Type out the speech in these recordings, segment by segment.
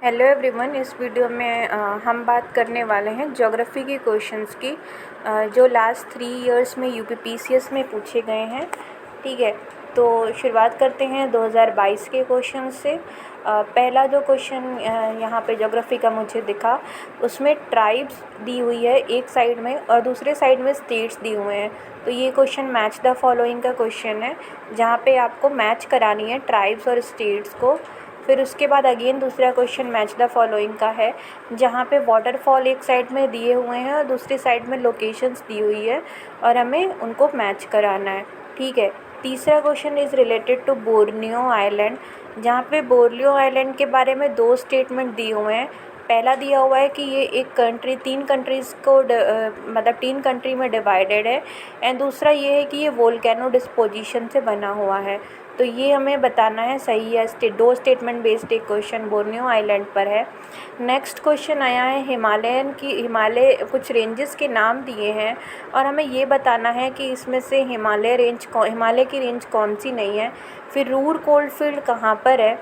Hello everyone. इस video में हम बात करने वाले हैं ज्योग्राफी की क्वेश्चंस की, जो लास्ट 3 इयर्स में यूपीपीसीएस में पूछे गए हैं। ठीक है, तो शुरुआत करते हैं 2022 के क्वेश्चन से। पहला जो क्वेश्चन यहाँ पे ज्योग्राफी का मुझे दिखा, उसमें ट्राइब्स दी हुई है एक साइड में और दूसरे साइड में स्टेट्स दिए हुए हैं। तो ये क्वेश्चन मैच द फॉलोइंग का क्वेश्चन है, जहाँ पे आपको मैच करानी है ट्राइब्स और स्टेट्स को। फिर उसके बाद अगेन दूसरा क्वेश्चन मैच द फॉलोइंग का है, जहाँ पे वाटरफॉल एक साइड में दिए हुए हैं और दूसरी साइड में लोकेशंस दी हुई है और हमें उनको मैच कराना है। ठीक है, तीसरा question is related to Borneo island, जहाँ पे बोर्नियो आइलैंड के बारे में 2 स्टेटमेंट दिए हुए हैं। पहला दिया हुआ है कि ये एक कंट्री 3 कंट्रीज़ को मतलब 3 कंट्री में डिवाइडेड है, एंड दूसरा ये है कि ये वोल्केनो डिस्पोजिशन से बना हुआ है। तो ये हमें बताना है सही है। 2 स्टेटमेंट बेस्ड एक क्वेश्चन बोर्नियो आइलैंड पर है। नेक्स्ट क्वेश्चन आया है हिमालय कुछ रेंजेस के नाम दिए हैं और हमें ये बताना है कि इसमें से हिमालय की रेंज कौन सी नहीं है। फिर रूर कोल्डफील्ड कहाँ पर है।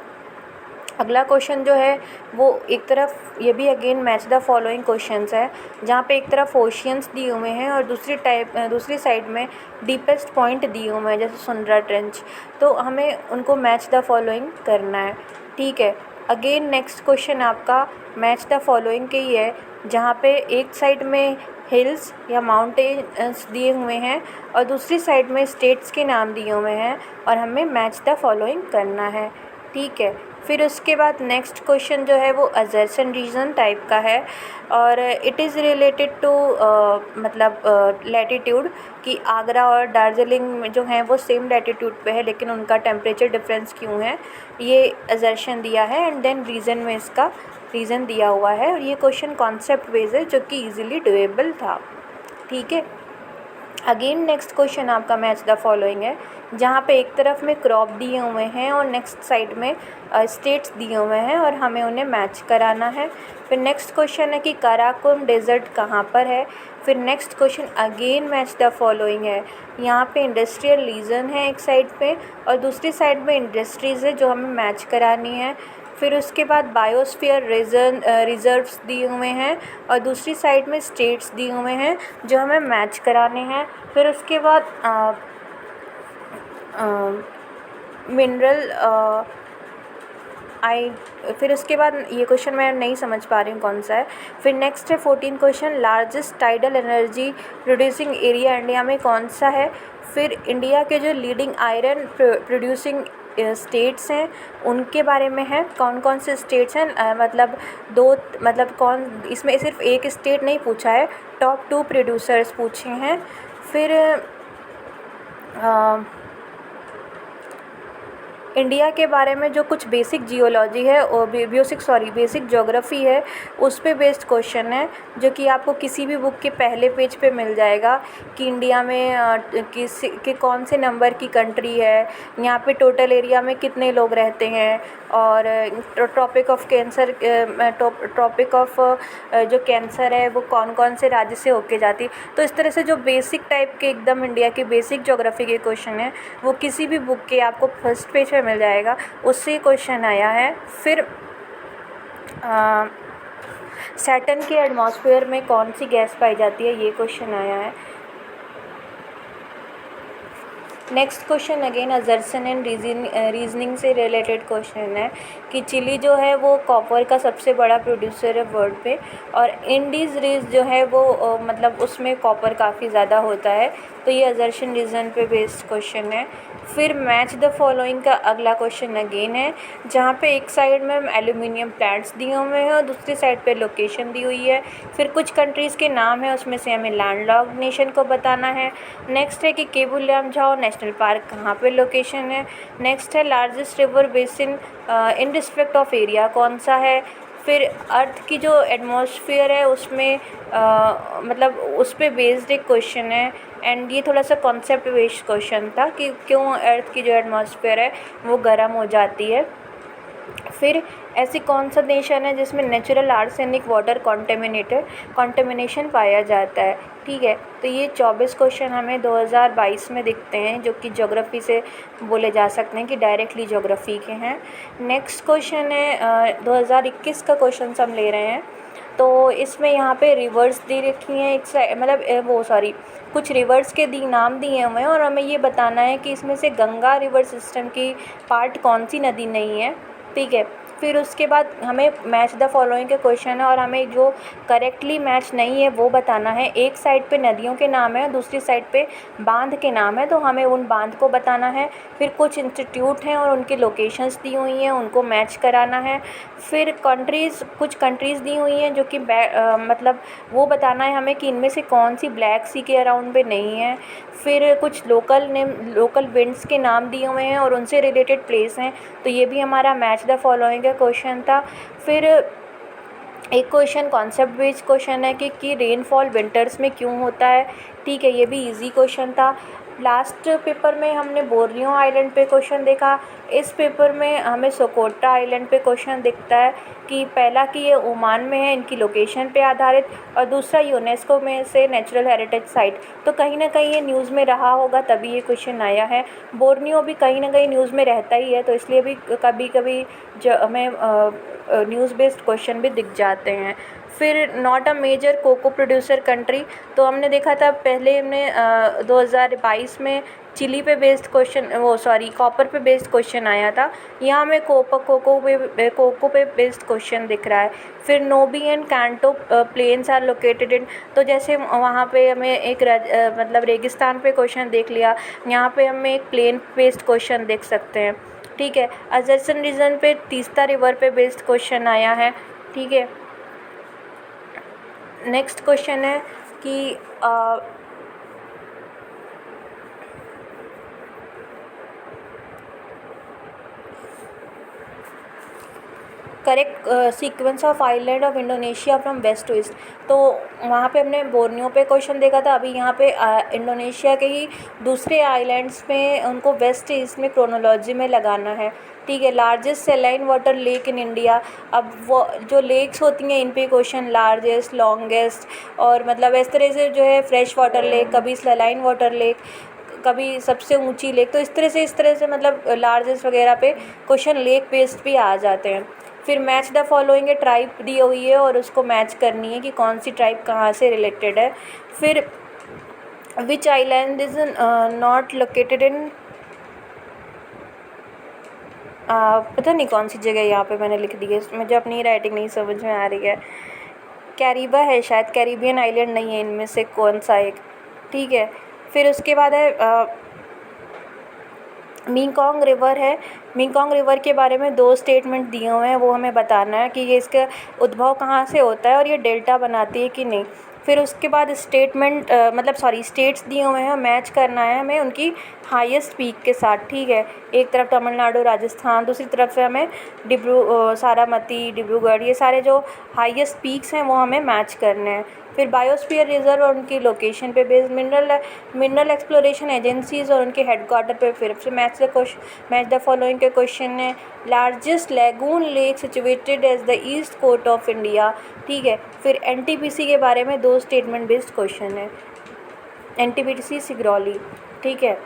अगला क्वेश्चन जो है वो एक तरफ, ये भी again match the following questions है, जहाँ पे एक तरफ ओशियंस दिए हुए हैं और दूसरी साइड में डीपेस्ट पॉइंट दिए हुए हैं, जैसे सुंदरा ट्रेंच। तो हमें उनको मैच द फॉलोइंग करना है। ठीक है, अगेन नेक्स्ट क्वेश्चन आपका मैच द फॉलोइंग के ही है, जहाँ पे एक साइड में हिल्स या माउंटेन्स दिए हुए हैं और दूसरी साइड में स्टेट्स के नाम दिए हुए हैं और हमें मैच द फॉलोइंग करना है। ठीक है, फिर उसके बाद नेक्स्ट क्वेश्चन जो है वो अजर्सन रीजन टाइप का है और इट इज़ रिलेटेड टू मतलब लैटिट्यूड, कि आगरा और दार्जिलिंग में जो हैं वो सेम लैटिट्यूड पे है, लेकिन उनका टेम्परेचर डिफरेंस क्यों है, ये अजर्शन दिया है एंड देन रीज़न में इसका रीज़न दिया हुआ है। और ये क्वेश्चन कॉन्सेप्ट बेस्ड है, जो कि ईजिली डुएबल था। ठीक है, अगेन नेक्स्ट क्वेश्चन आपका मैच द फॉलोइंग है, जहाँ पे एक तरफ में क्रॉप दिए हुए हैं और नेक्स्ट साइड में स्टेट्स दिए हुए हैं और हमें उन्हें मैच कराना है। फिर नेक्स्ट क्वेश्चन है कि काराकोरम डेजर्ट कहाँ पर है। फिर next question again match the following है, यहाँ पे इंडस्ट्रियल रीजन है एक साइड पे और दूसरी साइड में इंडस्ट्रीज़ है जो हमें मैच करानी है। फिर उसके बाद बायोस्फीयर रिजर्व्स दिए हुए हैं और दूसरी साइड में स्टेट्स दिए हुए हैं जो हमें मैच कराने हैं। फिर उसके बाद मिनरल फिर उसके बाद ये क्वेश्चन मैं नहीं समझ पा रही हूँ कौन सा है। फिर नेक्स्ट है 14 question, largest tidal energy producing area India में कौन सा है। फिर इंडिया के जो लीडिंग आयरन प्रोड्यूसिंग स्टेट्स हैं उनके बारे में है, कौन कौन से स्टेट्स हैं, मतलब कौन, इसमें सिर्फ एक स्टेट नहीं पूछा है, टॉप 2 प्रोड्यूसर्स पूछे हैं। फिर इंडिया के बारे में जो कुछ बेसिक जियोलॉजी है और बेसिक ज्योग्राफी है, उस पे बेस्ड क्वेश्चन है, जो कि आपको किसी भी बुक के पहले पेज पे मिल जाएगा कि इंडिया में कौन से नंबर की कंट्री है, यहाँ पे टोटल एरिया में कितने लोग रहते हैं, और ट्रॉपिक ऑफ जो कैंसर है वो कौन कौन से राज्य से होके जाती है। तो इस तरह से जो बेसिक टाइप के एकदम इंडिया के बेसिक ज्योग्राफी के क्वेश्चन हैं वो किसी भी बुक के आपको फर्स्ट पेज पे मिल जाएगा, उससे क्वेश्चन आया है। फिर सैटर्न के एटमॉस्फेयर में कौन सी गैस पाई जाती है, ये क्वेश्चन आया है। नेक्स्ट क्वेश्चन अगेन अजर्सन एंड रीजनिंग से रिलेटेड क्वेश्चन है कि चिली जो है वो कॉपर का सबसे बड़ा प्रोड्यूसर है वर्ल्ड पे, और इंडीज़ रीज जो है वो मतलब उसमें कॉपर काफ़ी ज़्यादा होता है। तो ये अजर्सन रीजन पे बेस्ड क्वेश्चन है। फिर मैच द फॉलोइंग का अगला क्वेश्चन अगेन है, जहाँ पे एक साइड में एल्यूमिनियम प्लांट्स दिए हुए हैं और दूसरी साइड पे लोकेशन दी हुई है। फिर कुछ कंट्रीज़ के नाम है, उसमें से हमें लैंडलॉक्ड नेशन को बताना है। नेक्स्ट है कि केबुल लामजाओ नेशनल पार्क कहाँ पे लोकेशन है। नेक्स्ट है largest river basin in respect of area कौन सा है। फिर अर्थ की जो एटमॉस्फेयर है उसमें मतलब उस पे बेस्ड एक क्वेश्चन है, एंड ये थोड़ा सा कॉन्सेप्ट बेस्ड क्वेश्चन था कि क्यों अर्थ की जो एटमॉस्फेयर है वो गर्म हो जाती है। फिर ऐसी कौन सा नेशन है जिसमें नेचुरल आर्सेनिक वाटर कॉन्टेमिनेशन पाया जाता है। ठीक है, तो ये 24 क्वेश्चन हमें 2022 में दिखते हैं, जो कि ज्योग्राफी से बोले जा सकते हैं कि डायरेक्टली ज्योग्राफी के हैं। नेक्स्ट क्वेश्चन है 2021 का क्वेश्चन हम ले रहे हैं। तो इसमें यहाँ पे रिवर्स दे रखी हैं, एक मतलब कुछ रिवर्स के नाम दिए हुए हैं और हमें ये बताना है कि इसमें से गंगा रिवर सिस्टम की पार्ट कौन सी नदी नहीं है। ठीक है, फिर उसके बाद हमें मैच द फॉलोइंग के क्वेश्चन है और हमें जो करेक्टली मैच नहीं है वो बताना है। एक साइड पे नदियों के नाम है, दूसरी साइड पे बांध के नाम है, तो हमें उन बांध को बताना है। फिर कुछ इंस्टीट्यूट हैं और उनकी लोकेशंस दी हुई हैं, उनको मैच कराना है। फिर कुछ कंट्रीज़ दी हुई हैं जो कि मतलब वो बताना है हमें कि इनमें से कौन सी ब्लैक सी के अराउंड पे नहीं है। फिर कुछ लोकल विंड्स के नाम दिए हुए हैं और उनसे रिलेटेड प्लेस हैं, तो ये भी हमारा मैच द फॉलोइंग का क्वेश्चन था। फिर एक क्वेश्चन कॉन्सेप्ट बेस्ड क्वेश्चन है कि रेनफॉल विंटर्स में क्यों होता है। ठीक है, ये भी इजी क्वेश्चन था। लास्ट पेपर में हमने बोर्नियो आइलैंड पे क्वेश्चन देखा। इस पेपर में हमें सोकोट्रा आइलैंड पे क्वेश्चन दिखता है कि पहला कि ये ओमान में है, इनकी लोकेशन पे आधारित, और दूसरा यूनेस्को में से नेचुरल हेरिटेज साइट। तो कहीं ना कहीं ये न्यूज़ में रहा होगा, तभी ये क्वेश्चन आया है। बोर्नियो भी कहीं ना कहीं न्यूज़ में रहता ही है, तो इसलिए भी कभी कभी जो हमें न्यूज़ बेस्ड क्वेश्चन भी दिख जाते हैं। फिर not a major cocoa producer country, तो हमने देखा था पहले हमने 2022 में चिली पे बेस्ड कॉपर पे बेस्ड क्वेश्चन आया था। यहाँ हमें कोको पे बेस्ड क्वेश्चन दिख रहा है। फिर Nobi and Kanto plains are located in, तो जैसे वहाँ पे हमें एक मतलब रेगिस्तान पे क्वेश्चन देख लिया, यहाँ पे हमें एक प्लेन बेस्ड क्वेश्चन देख सकते हैं। ठीक है, अजरसन रीजन पे तीस्ता रिवर पे बेस्ड क्वेश्चन आया है। ठीक है, नेक्स्ट क्वेश्चन है कि correct sequence of island of Indonesia from west to east, तो वहाँ पे हमने बोर्नियो पे क्वेश्चन देखा था। अभी यहाँ पे इंडोनेशिया के ही दूसरे आइलैंड्स में उनको वेस्ट ईस्ट में क्रोनोलॉजी में लगाना है। ठीक है, largest saline water lake in India, अब वो जो लेक्स होती हैं इन पे क्वेश्चन लार्जेस्ट, लॉन्गेस्ट, और मतलब इस तरह से जो है फ्रेश वाटर लेक, कभी सेलाइन वाटर लेक, कभी सबसे ऊंची लेक, तो इस तरह से मतलब लार्जेस्ट वगैरह पे क्वेश्चन लेक बेस्ड भी आ जाते हैं। फिर मैच द फॉलोइंग ट्राइब दी हुई है और उसको मैच करनी है कि कौन सी ट्राइब कहाँ से रिलेटेड है। फिर which island is not located in, पता नहीं कौन सी जगह यहाँ पे मैंने लिख दी है, मुझे अपनी राइटिंग नहीं समझ में आ रही है। कैरिबा है शायद, कैरिबियन आइलैंड नहीं है इनमें से कौन सा एक। ठीक है, फिर उसके बाद है मेकॉन्ग रिवर है। मेकॉन्ग रिवर के बारे में 2 स्टेटमेंट दिए हुए हैं, वो हमें बताना है कि ये इसका उद्भव कहाँ से होता है और ये डेल्टा बनाती है कि नहीं। फिर उसके बाद स्टेट्स दिए हुए हैं, मैच करना है हमें उनकी हाईएस्ट पीक के साथ। ठीक है, एक तरफ तमिलनाडु, राजस्थान, दूसरी तरफ से हमें सारामती, डिब्रूगढ़, ये सारे जो हाईएस्ट पीक्स हैं वो हमें मैच करने हैं। फिर बायोस्फीयर रिजर्व और उनकी लोकेशन पे बेस्ड मिनरल एक्सप्लोरेशन एजेंसीज और उनके हेडक्वार्टर पे फिर से मैच द फॉलोइंग के क्वेश्चन है। Largest lagoon lake situated as the east coast of India. ठीक है, फिर एनटीपीसी के बारे में 2 स्टेटमेंट बेस्ड क्वेश्चन है, एनटीपीसी सिगरौली। ठीक है,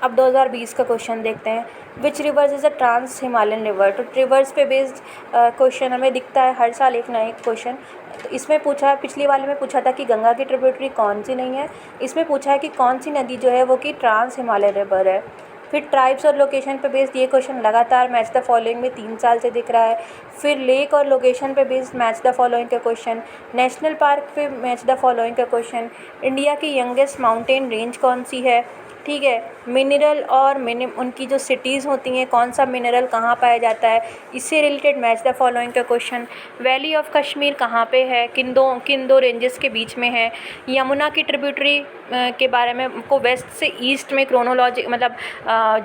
अब 2020 का क्वेश्चन देखते हैं। Which rivers is a trans Himalayan river, तो रिवर्स पे बेस्ड क्वेश्चन हमें दिखता है हर साल एक ना एक क्वेश्चन। तो इसमें पूछा है, पिछली वाले में पूछा था कि गंगा की ट्रिब्यूटरी कौन सी नहीं है, इसमें पूछा है कि कौन सी नदी जो है वो कि ट्रांस हिमालयन रिवर है। फिर ट्राइब्स और लोकेशन पे बेस्ड ये क्वेश्चन लगातार मैच द फॉलोइंग में 3 साल से दिख रहा है। फिर लेक और लोकेशन पे बेस्ड मैच द फॉलोइंग का क्वेश्चन, नेशनल पार्क पे मैच द फॉलोइंग का क्वेश्चन, इंडिया की यंगेस्ट माउंटेन रेंज कौन सी है। ठीक है, मिनरल और उनकी जो सिटीज़ होती हैं, कौन सा मिनरल कहाँ पाया जाता है, इससे रिलेटेड मैच द फॉलोइंग का क्वेश्चन। वैली ऑफ कश्मीर कहाँ पे है, किन दो रेंजेस के बीच में है। यमुना की ट्रिब्यूटरी के बारे में उनको वेस्ट से ईस्ट में क्रोनोलॉजी मतलब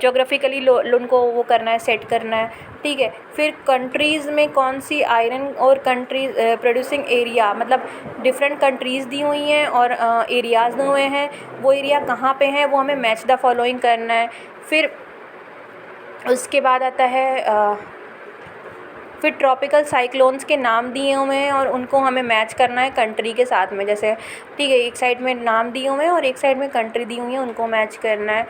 जोग्राफिकली उनको वो करना है, सेट करना है। ठीक है, फिर कंट्रीज़ में कौन सी आयरन और कंट्रीज प्रोड्यूसिंग एरिया, मतलब डिफरेंट कंट्रीज़ दी हुई हैं और एरियाज़ दिए हुए हैं, वो एरिया कहाँ पे हैं वो हमें मैच द फॉलोइंग करना है। फिर उसके बाद आता है फिर ट्रॉपिकल साइक्लोन्स के नाम दिए हुए हैं और उनको हमें मैच करना है कंट्री के साथ में। जैसे ठीक है, एक साइड में नाम दिए हुए हैं और एक साइड में कंट्री दी हुई है, उनको मैच करना है।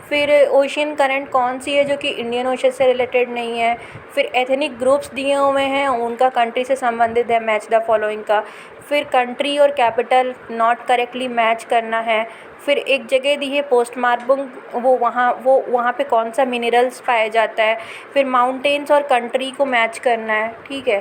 फिर ओशियन करंट कौन सी है जो कि इंडियन ओशन से रिलेटेड नहीं है। फिर एथनिक ग्रुप्स दिए हुए हैं, उनका कंट्री से संबंधित है, मैच द फॉलोइंग का। फिर कंट्री और कैपिटल नॉट करेक्टली मैच करना है। फिर एक जगह दी है पोस्टमार्टम, वो वहाँ पे कौन सा मिनरल्स पाया जाता है। फिर माउंटेन्स और कंट्री को मैच करना है, ठीक है।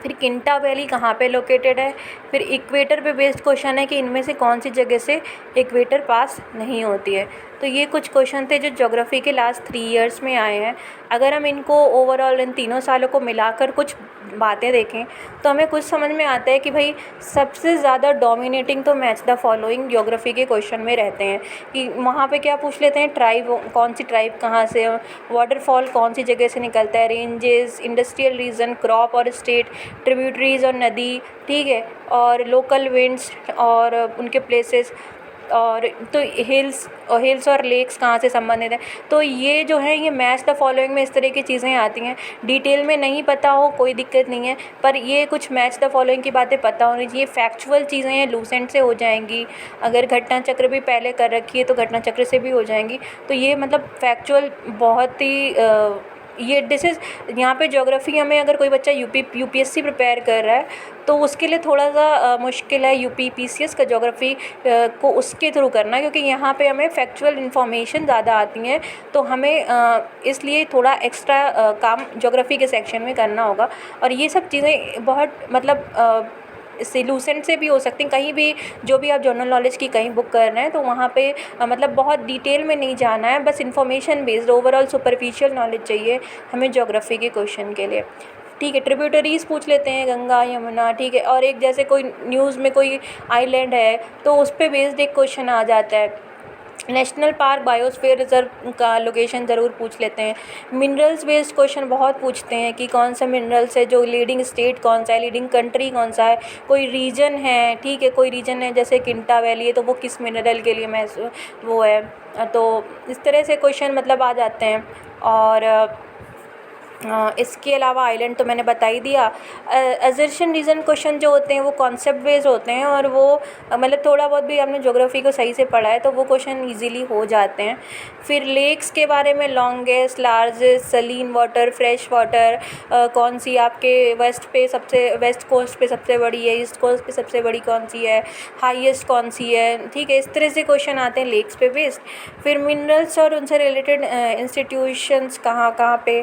फिर किंटा वैली कहाँ पे लोकेटेड है। फिर इक्वेटर पे बेस्ड क्वेश्चन है कि इनमें से कौन सी जगह से इक्वेटर पास नहीं होती है। तो ये कुछ क्वेश्चन थे जो ज्योग्राफी के लास्ट 3 इयर्स में आए हैं। अगर हम इनको ओवरऑल इन तीनों सालों को मिलाकर कुछ बातें देखें तो हमें कुछ समझ में आता है कि भाई सबसे ज़्यादा डोमिनेटिंग तो मैच द फॉलोइंग ज्योग्राफी के क्वेश्चन में रहते हैं। कि वहाँ पे क्या पूछ लेते हैं, ट्राइब कौन सी ट्राइब कहाँ से, वाटरफॉल कौन सी जगह से निकलता है, रेंजेस, इंडस्ट्रियल रीजन, क्रॉप और स्टेट, ट्रिब्यूटरीज और नदी, ठीक है, और लोकल विंड्स और उनके प्लेसेस, और तो हिल्स और लेक्स कहाँ से संबंधित हैं। तो ये जो है ये मैच द फॉलोइंग में इस तरह की चीज़ें आती हैं। डिटेल में नहीं पता हो कोई दिक्कत नहीं है, पर ये कुछ मैच द फॉलोइंग की बातें पता होनी चाहिए। फैक्चुअल चीज़ें हैं, लूसेंट से हो जाएंगी। अगर घटना चक्र भी पहले कर रखी है तो घटना चक्र से भी हो जाएंगी। तो ये मतलब फैक्चुअल बहुत ही ये डिसेस यहाँ पे ज्योग्राफी हमें, अगर कोई बच्चा यूपीएससी प्रिपेयर कर रहा है तो उसके लिए थोड़ा सा मुश्किल है यूपी पीसीएस का ज्योग्राफी को उसके थ्रू करना, क्योंकि यहाँ पे हमें फैक्चुअल इन्फॉर्मेशन ज़्यादा आती हैं। तो हमें इसलिए थोड़ा एक्स्ट्रा काम ज्योग्राफी के सेक्शन में करना होगा। और ये सब चीज़ें बहुत मतलब इससे लूसेंट से भी हो सकती हैं। कहीं भी जो भी आप जनरल नॉलेज की कहीं बुक कर रहे हैं तो वहाँ पे मतलब बहुत डिटेल में नहीं जाना है, बस information based overall superficial knowledge चाहिए हमें ज्योग्राफी के क्वेश्चन के लिए, ठीक है। ट्रिब्यूटरीज पूछ लेते हैं, गंगा यमुना, ठीक है। और एक जैसे कोई न्यूज़ में कोई आइलैंड है तो उस पर बेस्ड एक क्वेश्चन आ जाता है। नेशनल पार्क, बायोस्फीयर रिजर्व का लोकेशन ज़रूर पूछ लेते हैं। मिनरल्स बेस्ड क्वेश्चन बहुत पूछते हैं कि कौन सा मिनरल्स है, जो लीडिंग स्टेट कौन सा है, लीडिंग कंट्री कौन सा है, कोई रीजन है, ठीक है, कोई रीजन है जैसे किंटा वैली है तो वो किस मिनरल के लिए वो है। तो इस तरह से क्वेश्चन मतलब आ जाते हैं। और इसके अलावा आइलैंड तो मैंने बता ही दिया। असर्शन रीज़न क्वेश्चन जो होते हैं वो कॉन्सेप्ट बेस्ड होते हैं और वो मतलब थोड़ा बहुत भी आपने ज्योग्राफी को सही से पढ़ा है तो वो क्वेश्चन इजीली हो जाते हैं। फिर लेक्स के बारे में, longest, largest, Saleen water, fresh water, कौन सी आपके वेस्ट कोस्ट पे सबसे बड़ी है, ईस्ट कोस्ट पे सबसे बड़ी कौन सी है, हाईएस्ट कौन सी है, ठीक है। इस तरह से क्वेश्चन आते हैं लेक्स पे बेस्ड। फिर मिनरल्स और उनसे रिलेटेड इंस्टीट्यूशंस कहाँ कहाँ पे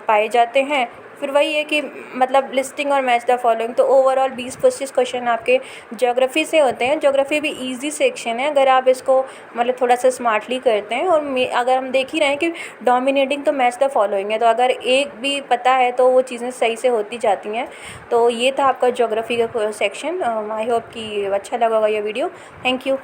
पाए जाते हैं। फिर वही है कि मतलब लिस्टिंग और मैच द फॉलोइंग। तो ओवरऑल 20-25 क्वेश्चन आपके ज्योग्राफी से होते हैं। ज्योग्राफी भी इजी सेक्शन है अगर आप इसको मतलब थोड़ा सा स्मार्टली करते हैं। और अगर हम देख ही रहे हैं कि डोमिनेटिंग तो मैच द फॉलोइंग है, तो अगर एक भी पता है तो वो चीज़ें सही से होती जाती हैं। तो ये था आपका ज्योग्राफी का सेक्शन। आई होप कि अच्छा लगा होगा ये वीडियो। Thank you.